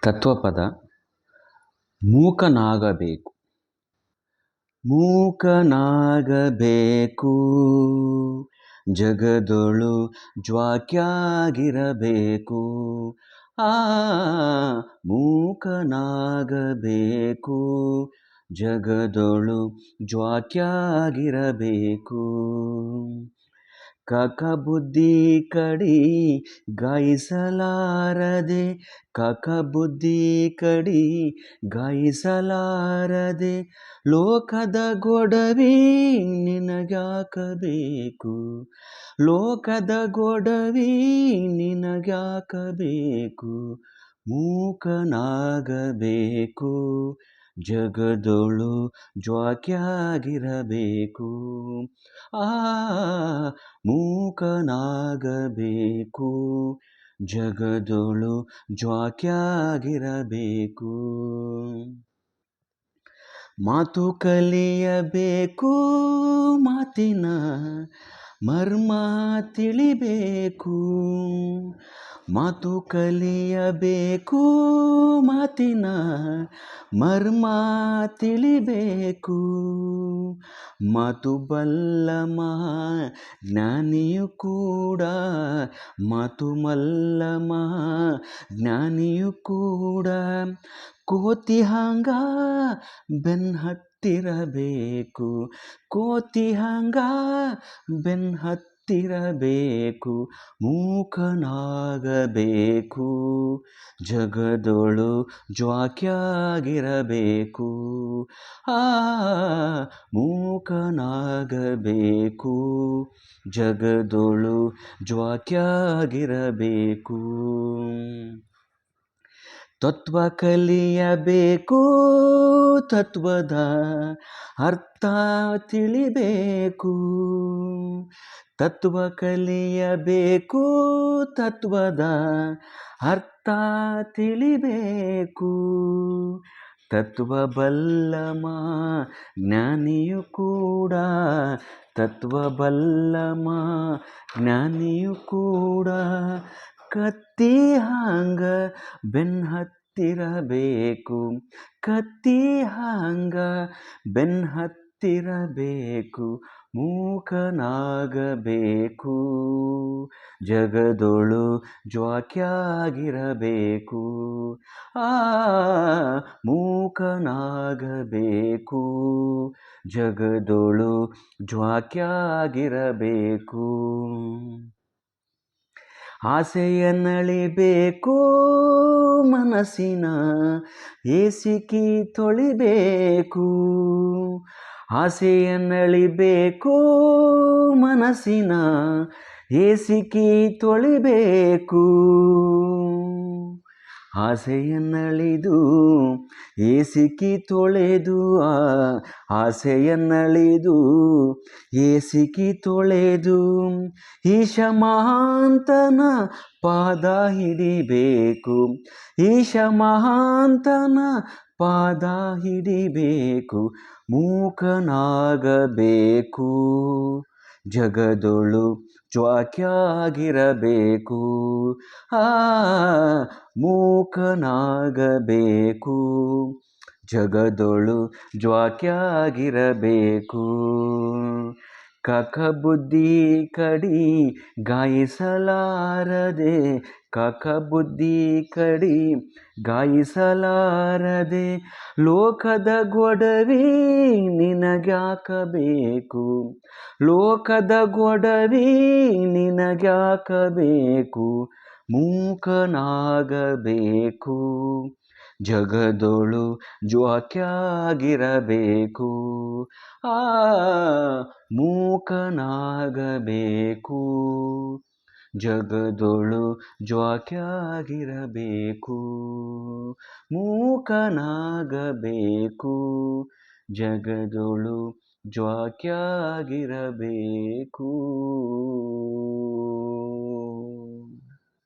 ತತ್ವಪದ ಮೂಕನಾಗಬೇಕು. ಮೂಕನಾಗಬೇಕು, ಜಗದೊಳು ಜ್ವಾಕ್ಯಾಗಿರಬೇಕು. ಮೂಕನಾಗಬೇಕು, ಜಗದೊಳು ಜ್ವಾಕ್ಯಾಗಿರಬೇಕು. ಕಕಬುದ್ಧಿ ಕಡಿ ಗಾಯಿಸಲಾರದೆ, ಕಕಬುದ್ಧಿ ಕಡಿ ಗಾಯಿಸಲಾರದೆ, ಲೋಕದ ಗೊಡವಿ ನಿನಗ್ಯಾಕಬೇಕು, ಲೋಕದ ಗೊಡವಿ ನಿನಗ್ಯಾಕಬೇಕು. ಮೂಕನಾಗಬೇಕು, ಜಗದೊಳು ಜ್ವಾಕ್ಯಾಗಿರಬೇಕು. ಮೂಕನಾಗಬೇಕು, ಜಗದೊಳು ಜ್ವಾಕ್ಯಾಗಿರಬೇಕು. ಮಾತು ಕಲಿಯಬೇಕು, ಮಾತಿನ ಮರ್ಮ ತಿಳಿಬೇಕು. ಮಾತು ಕಲಿಯಬೇಕು, ಮಾತಿನ ಮರ್ಮ ತಿಳಿಬೇಕು. ಮಾತು ಬಲ್ಲ ಜ್ಞಾನಿಯು ಕೂಡ, ಮಾತು ಮಲ್ಲ ಜ್ಞಾನಿಯು ಕೂಡ, ಕೋತಿ ಹಂಗ ಬೆನ್ ಹತ್ತಿರಬೇಕು, ಕೋತಿ ಹಂಗ ಬೆನ್ ಹತ್ತಿರಬೇಕು. ಮೂಕನಾಗಬೇಕು, ಜಗದೊಳು ಜ್ವಾಕ್ಯಾಗಿರಬೇಕು. ಮೂಕನಾಗಬೇಕು, ಜಗದೊಳು ಜ್ವಾಕ್ಯಾಗಿರಬೇಕು. ತತ್ವ ಕಲಿಯಬೇಕು, ತತ್ವದ ಅರ್ಥ ತಿಳಿಬೇಕು. ತತ್ವ ಕಲಿಯಬೇಕು, ತತ್ವದ ಅರ್ಥ ತಿಳಿಬೇಕು. ತತ್ವ ಬಲ್ಲ ಜ್ಞಾನಿಯು ಕೂಡ, ತತ್ವ ಬಲ್ಲ ಜ್ಞಾನಿಯು ಕೂಡ, ಕತ್ತಿ ಹಂಗ ಬೆನ್ ಹತ್ತಿರಬೇಕು, ಕತ್ತಿ ಹಂಗ ಬೆನ್ ಹತ್ತಿರಬೇಕು. ಮೂಕನಾಗಬೇಕು, ಜಗದೊಳು ಜ್ವಾಕ್ಯಾಗಿರಬೇಕು. ಮೂಕನಾಗಬೇಕು, ಜಗದೊಳು ಜ್ವಾಕ್ಯಾಗಿರಬೇಕು. ಆಸೆಯನ್ನಳಿಬೇಕು, ಮನಸ್ಸಿನ ಏಸಿಕಿ ತೊಳಿಬೇಕು. ಆಸೆಯನ್ನಳಿಬೇಕು, ಮನಸ್ಸಿನ ಏಸಿಕಿ ತೊಳಿಬೇಕು. ಆಸೆಯನ್ನಳಿದು ಏಸಿಕಿ ತೊಳೆದು, ಆಸೆಯನ್ನಳಿದು ಏಸಿಕಿ ತೊಳೆದು, ಈಶ ಮಹಾಂತನ ಪಾದ ಹಿಡಿಬೇಕು, ಈಶ ಮಹಾಂತನ ಪಾದ ಹಿಡಿಬೇಕು. ಮೂಕನಾಗಬೇಕು, ಜಗದೊಳು ಜ್ವಾಕ್ಯಾಗಿರಬೇಕು. ಮೂಕನಾಗಬೇಕು, ಜಗದೊಳು ಜ್ವಾಕ್ಯಾಗಿರಬೇಕು. ಕಕಬುದ್ಧಿ ಕಡಿ ಗಾಯಿಸಲಾರದೆ, ಕಕಬುದ್ಧಿ ಕಡಿ ಗಾಯಿಸಲಾರದೆ, ಲೋಕದ ಗೊಡವಿ ನಿನಗ್ಯಾಕಬೇಕು, ಲೋಕದ ಗೊಡವಿ ನಿನಗ್ಯಾಕಬೇಕು. ಮೂಕನಾಗಬೇಕು, ಜಗದೊಳು ಜ್ವಾಕ್ಯಾಗಿರಬೇಕು. ಮೂಕನಾಗಬೇಕು, ಜಗದೊಳು ಜ್ವಾಕ್ಯಾಗಿರಬೇಕು. ಮೂಕನಾಗಬೇಕು, ಜಗದೊಳು ಜ್ವಾಕ್ಯಾಗಿರಬೇಕು.